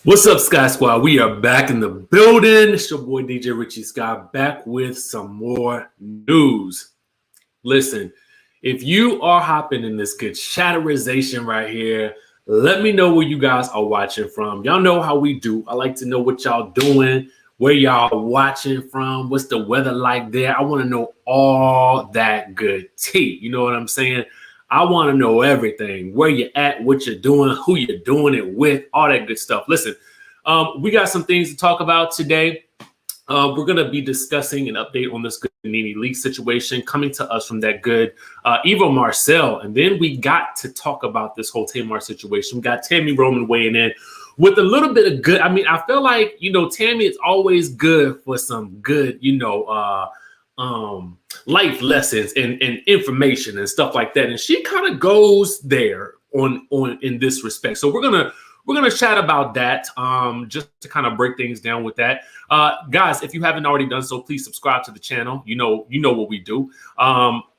What's up, Sky Squad? We are back in the building. It's your boy DJ Richie Skye back with some more news. Listen, if you are hopping in this good chatterization right here, let me know where you guys are watching from. Y'all know how we do. I like to know what y'all doing, where y'all watching from, what's the weather like there. I want to know all that good tea. You know what I'm saying? I want to know everything, where you're at, what you're doing, who you're doing it with, all that good stuff. Listen, we got some things to talk about today. We're going to be discussing an update on this good NeNe Leakes situation coming to us from that good EVA Marcel. And then we got to talk about this whole Tamar situation. We got Tammy Roman weighing in with a little bit of good. I mean, I feel like, Tammy is always good for some good, life lessons and information and stuff like that, and she kind of goes there on in this respect. So we're gonna chat about that, just to kind of break things down with that. Guys, if you haven't already done so, please subscribe to the channel. You know what we do.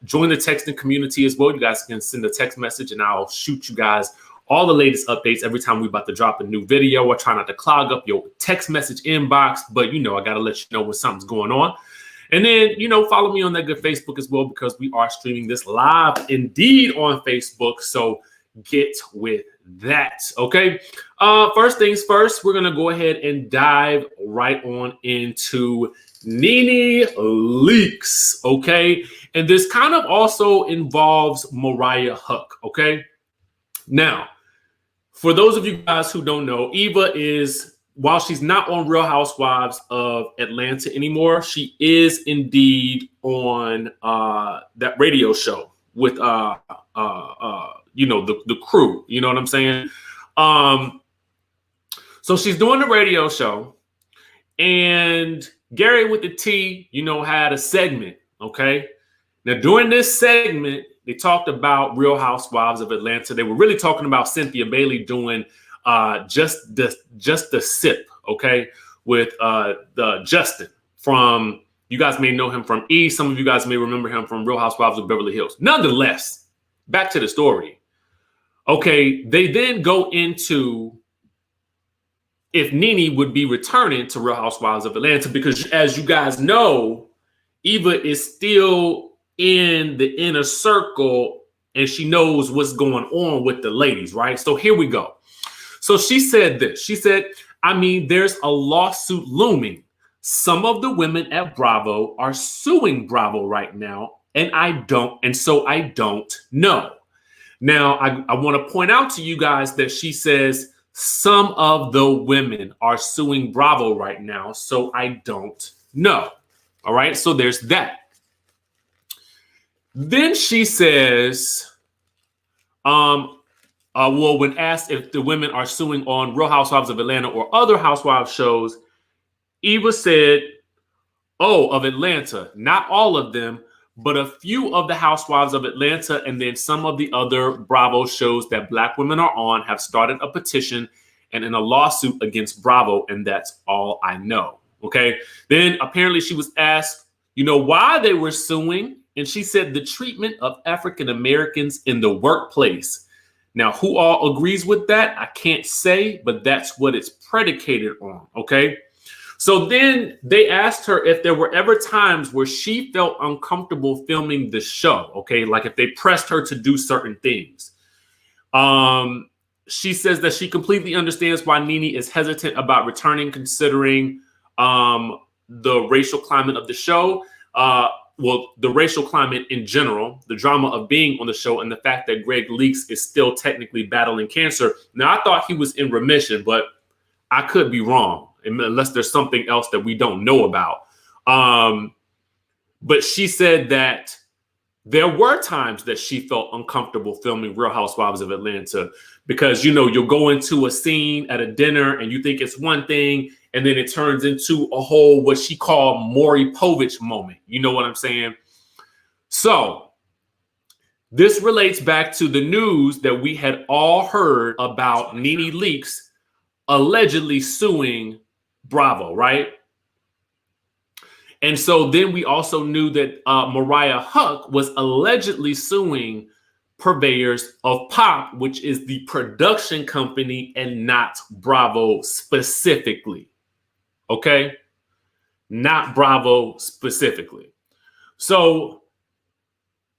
Join the texting community as well. You guys can send a text message and I'll shoot you guys all the latest updates every time we're about to drop a new video. I try not to clog up your text message inbox, but I gotta let you know when something's going on. And then, follow me on that good Facebook as well, because we are streaming this live indeed on Facebook. So get with that. Okay. First things first, we're going to go ahead and dive right on into NeNe Leakes. Okay. And this kind of also involves Mariah Huq. Okay. Now, for those of you guys who don't know, EVA is, while she's not on Real Housewives of Atlanta anymore, she is indeed on that radio show with the crew. You know what I'm saying? So she's doing the radio show, and Gary with the T, had a segment. Okay, now during this segment, they talked about Real Housewives of Atlanta. They were really talking about Cynthia Bailey doing just the sip, okay, with the Justin from, you guys may know him from E. Some of you guys may remember him from Real Housewives of Beverly Hills. Nonetheless, back to the story. Okay, they then go into if NeNe would be returning to Real Housewives of Atlanta, because as you guys know, Eva is still in the inner circle and she knows what's going on with the ladies, right? So here we go. So she said this. She said, there's a lawsuit looming. Some of the women at Bravo are suing Bravo right now, and so I don't know. Now, I want to point out to you guys that she says some of the women are suing Bravo right now, so I don't know. All right, so there's that. Then she says, when asked if the women are suing on Real Housewives of Atlanta or other Housewives shows, Eva said, of Atlanta, not all of them, but a few of the Housewives of Atlanta and then some of the other Bravo shows that Black women are on have started a petition and in a lawsuit against Bravo, and that's all I know. Okay. Then apparently she was asked, why they were suing, and she said the treatment of African Americans in the workplace. Now, who all agrees with that? I can't say, but that's what it's predicated on, okay? So then they asked her if there were ever times where she felt uncomfortable filming the show, okay? Like if they pressed her to do certain things. She says that she completely understands why NeNe is hesitant about returning, considering the racial climate of the show. The racial climate in general, the drama of being on the show, and the fact that Greg Leakes is still technically battling cancer. Now, I thought he was in remission, but I could be wrong, unless there's something else that we don't know about. But she said that there were times that she felt uncomfortable filming Real Housewives of Atlanta because, you'll go into a scene at a dinner and you think it's one thing, and then it turns into a whole, what she called Maury Povich moment. You know what I'm saying? So this relates back to the news that we had all heard about NeNe Leakes allegedly suing Bravo, right? And so then we also knew that Mariah Huq was allegedly suing purveyors of Pop, which is the production company and not Bravo specifically. Okay? Not Bravo specifically. So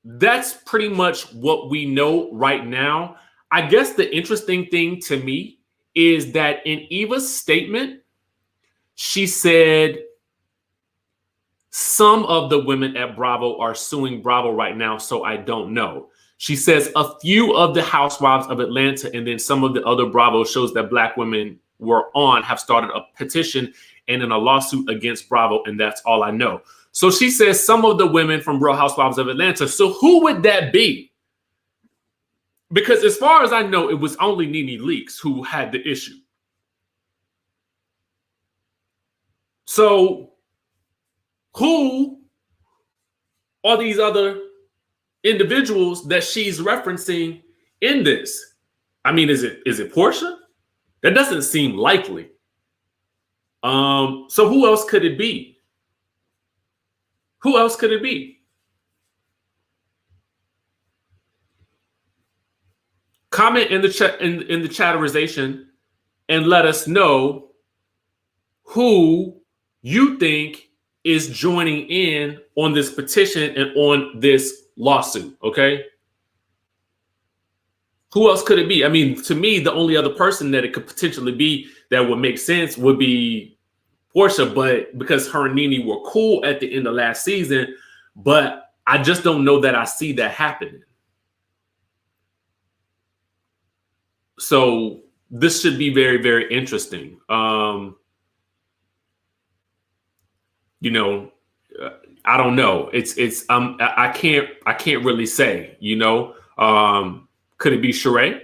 that's pretty much what we know right now. I guess the interesting thing to me is that in Eva's statement, she said some of the women at Bravo are suing Bravo right now, so I don't know. She says a few of the Housewives of Atlanta and then some of the other Bravo shows that Black women were on have started a petition and in a lawsuit against Bravo, and that's all I know. So she says some of the women from Real Housewives of Atlanta. So who would that be? Because as far as I know, it was only NeNe Leakes who had the issue. So who are these other individuals that she's referencing in this? I mean, is it Porsha? That doesn't seem likely. So who else could it be? Who else could it be? Comment in the chat in the chatterization and let us know who you think is joining in on this petition and on this lawsuit, okay? Who else could it be? I mean, to me, the only other person that it could potentially be that would make sense would be Porsha, but because her and NeNe were cool at the end of last season, but I just don't know that I see that happening. So this should be very, very interesting. You know, I don't know. I can't really say, you know. Could it be Sheree?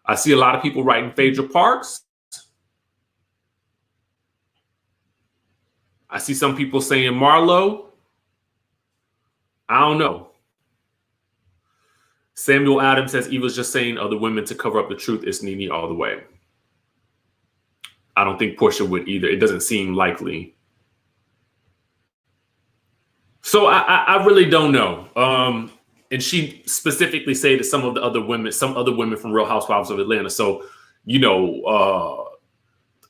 I see a lot of people writing Phaedra Parks. I see some people saying Marlo. I don't know. Samuel Adams says Eva's just saying other women to cover up the truth. It's NeNe all the way. I don't think Porsha would either. It doesn't seem likely. So I really don't know. And she specifically said to some other women from Real Housewives of Atlanta. So, you know,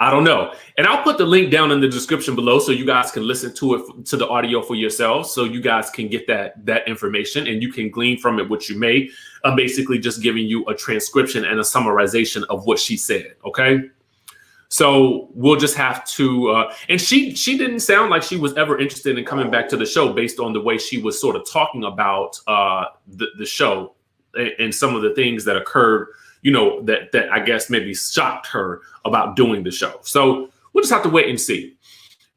I don't know. And I'll put the link down in the description below so you guys can listen to it, to the audio for yourselves. So you guys can get that information and you can glean from it what you may. I'm basically just giving you a transcription and a summarization of what she said. Okay. So we'll just have to, and she didn't sound like she was ever interested in coming back to the show based on the way she was sort of talking about the show and some of the things that occurred, you know, that I guess maybe shocked her about doing the show. So we'll just have to wait and see.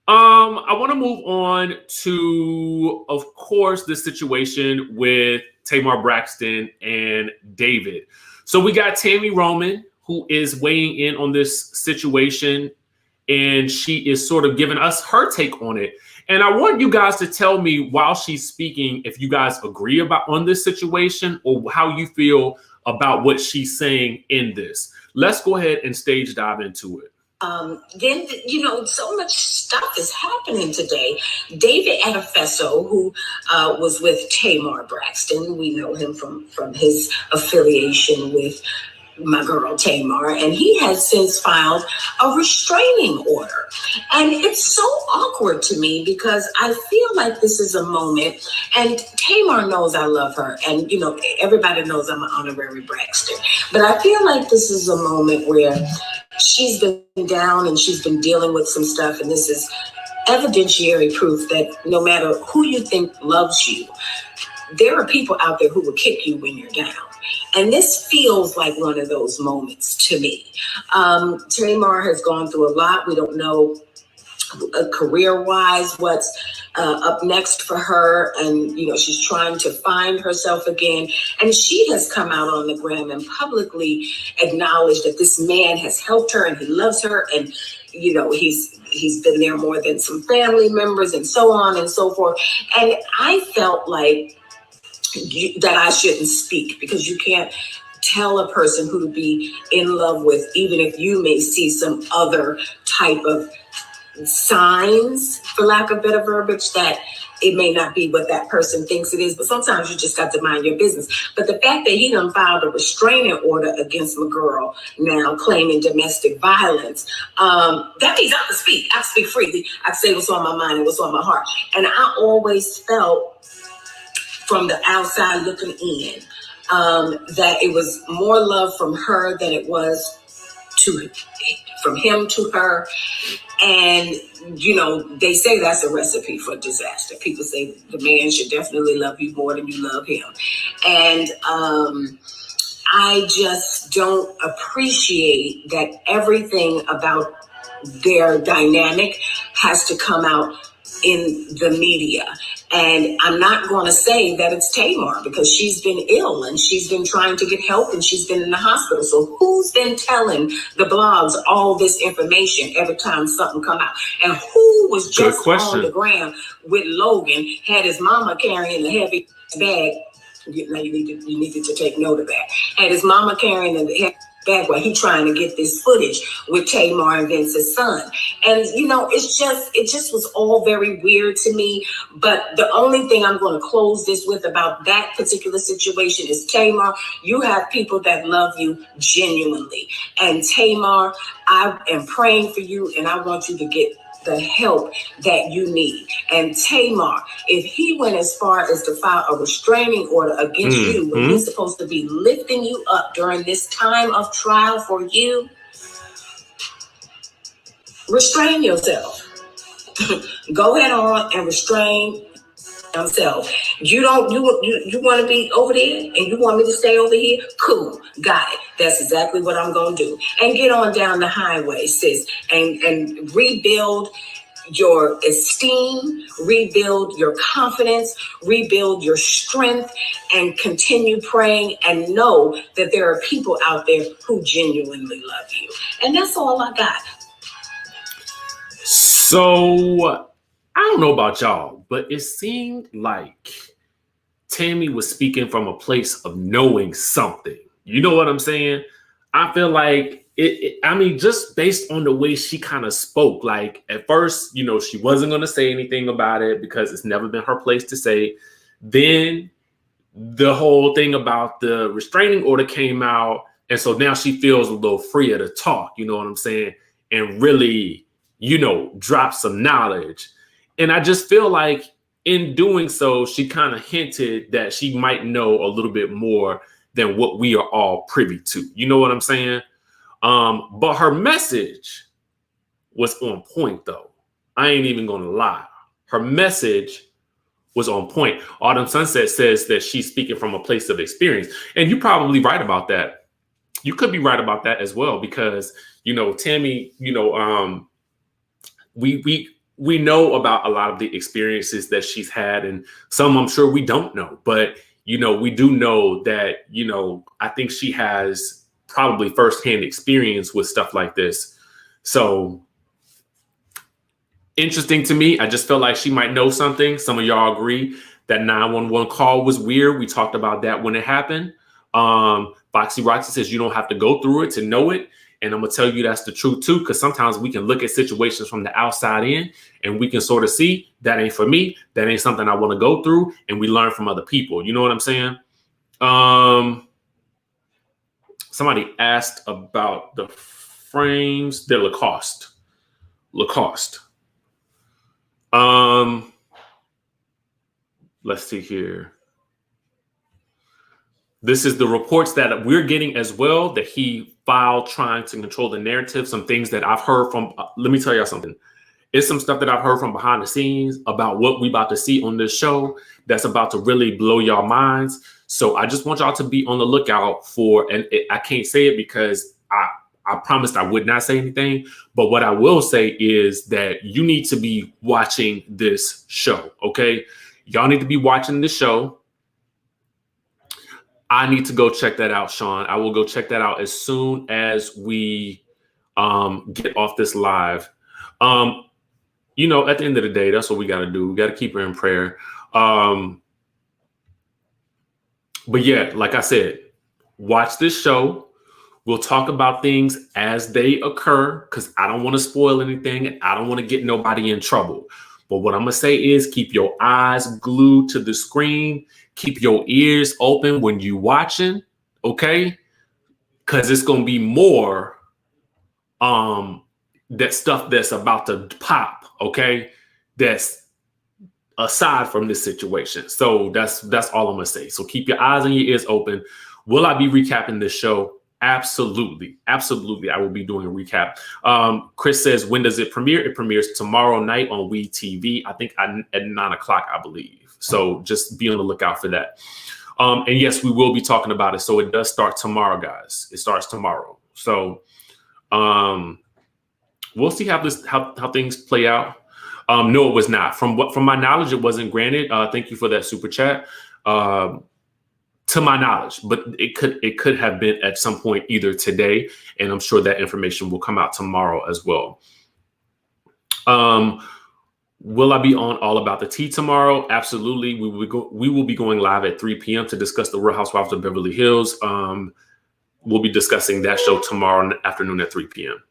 I want to move on to, of course, the situation with Tamar Braxton and David. So we got Tammy Roman, who is weighing in on this situation, and she is sort of giving us her take on it. And I want you guys to tell me while she's speaking if you guys agree on this situation or how you feel about what she's saying in this. Let's go ahead and stage dive into it. Then, you know, so much stuff is happening today. David Adefeso, who was with Tamar Braxton, we know him from his affiliation with my girl Tamar, and he has since filed a restraining order. And it's so awkward to me because I feel like this is a moment, and Tamar knows I love her, and you know, everybody knows I'm an honorary Braxton, but I feel like this is a moment where she's been down and she's been dealing with some stuff, and this is evidentiary proof that no matter who you think loves you, there are people out there who will kick you when you're down. And this feels like one of those moments to me. Tamar has gone through a lot. We don't know career-wise what's up next for her. And, you know, she's trying to find herself again. And she has come out on the gram and publicly acknowledged that this man has helped her and he loves her. And, you know, he's been there more than some family members and so on and so forth. And I felt like that I shouldn't speak because you can't tell a person who to be in love with, even if you may see some other type of signs, for lack of better verbiage, that it may not be what that person thinks it is, but sometimes you just got to mind your business. But the fact that he done filed a restraining order against my girl now claiming domestic violence, that means I can speak. I can speak freely. I can say what's on my mind and what's on my heart. And I always felt from the outside looking in that it was more love from her than it was from him to her. And, you know, they say that's a recipe for disaster. People say the man should definitely love you more than you love him. And I just don't appreciate that everything about their dynamic has to come out in the media. And I'm not going to say that it's Tamar, because she's been ill and she's been trying to get help and she's been in the hospital. So who's been telling the blogs all this information every time something come out? And who was just on the ground with Logan, had his mama carrying a heavy bag? You needed to take note of that. Had his mama carrying a heavy bag while he trying to get this footage with Tamar and Vince's son. And, you know, it just was all very weird to me. But the only thing I'm going to close this with about that particular situation is, Tamar, you have people that love you genuinely. And Tamar, I am praying for you, and I want you to get the help that you need. And Tamar, if he went as far as to file a restraining order against you when he's supposed to be lifting you up during this time of trial for you, restrain yourself. Go ahead on and restrain yourself. You want to be over there and you want me to stay over here? Cool, got it. That's exactly what I'm gonna do. And get on down the highway, sis, and rebuild your esteem, rebuild your confidence, rebuild your strength, and continue praying, and know that there are people out there who genuinely love you. And that's all I got. So I don't know about y'all, but it seemed like Tammy was speaking from a place of knowing something. You know what I'm saying? I feel like I mean, just based on the way she kind of spoke, like at first, you know, she wasn't going to say anything about it because it's never been her place to say. Then the whole thing about the restraining order came out. And so now she feels a little freer to talk, you know what I'm saying? And really, you know, drop some knowledge. And I just feel like in doing so, she kind of hinted that she might know a little bit more than what we are all privy to. You know what I'm saying? But her message was on point, though. I ain't even going to lie. Her message was on point. Autumn Sunset says that she's speaking from a place of experience. And you're probably right about that. You could be right about that as well, because, you know, Tammy, you know, we know about a lot of the experiences that she's had, and some I'm sure we don't know. But, you know, we do know that, you know, I think she has probably firsthand experience with stuff like this. So interesting to me. I just felt like she might know something. Some of y'all agree that 911 call was weird. We talked about that when it happened. Foxy Roxy says you don't have to go through it to know it. And I'm going to tell you that's the truth, too, because sometimes we can look at situations from the outside in and we can sort of see that ain't for me. That ain't something I want to go through. And we learn from other people. You know what I'm saying? Somebody asked about the frames. They're Lacoste. Let's see here. This is the reports that we're getting as well, that he filed trying to control the narrative. Some things that I've heard from, let me tell y'all something. It's some stuff that I've heard from behind the scenes about what we about to see on this show that's about to really blow y'all minds. So I just want y'all to be on the lookout for, and I can't say it because I promised I would not say anything. But what I will say is that you need to be watching this show, okay? Y'all need to be watching this show. I need to go check that out, Sean. I will go check that out as soon as we get off this live. You know, at the end of the day, that's what we got to do. We got to keep her in prayer. But yeah, like I said, watch this show. We'll talk about things as they occur because I don't want to spoil anything and I don't want to get nobody in trouble. But what I'm going to say is keep your eyes glued to the screen. Keep your ears open when you're watching, okay? Because it's going to be more that stuff that's about to pop, okay? That's aside from this situation. So that's all I'm going to say. So keep your eyes and your ears open. Will I be recapping this show? Absolutely. Absolutely. I will be doing a recap. Kris says, when does it premiere? It premieres tomorrow night on WE TV. I think at 9 o'clock, I believe. So just be on the lookout for that. And yes, we will be talking about it. So it does start tomorrow, guys. It starts tomorrow. So we'll see how things play out. No, it was not. From my knowledge, it wasn't granted. Thank you for that super chat. To my knowledge, but it could have been at some point either today, and I'm sure that information will come out tomorrow as well. Will I be on All About the Tea tomorrow? Absolutely. We will be going live at 3 p.m. to discuss the Real Housewives of Beverly Hills. We'll be discussing that show tomorrow afternoon at 3 p.m.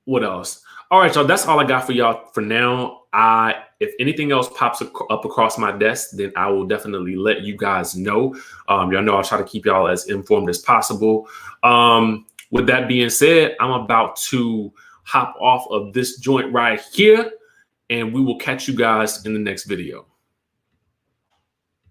What else? All right, y'all. That's all I got for y'all for now. If anything else pops up across my desk, then I will definitely let you guys know. Y'all know I'll try to keep y'all as informed as possible. With that being said, I'm about to hop off of this joint right here, and we will catch you guys in the next video.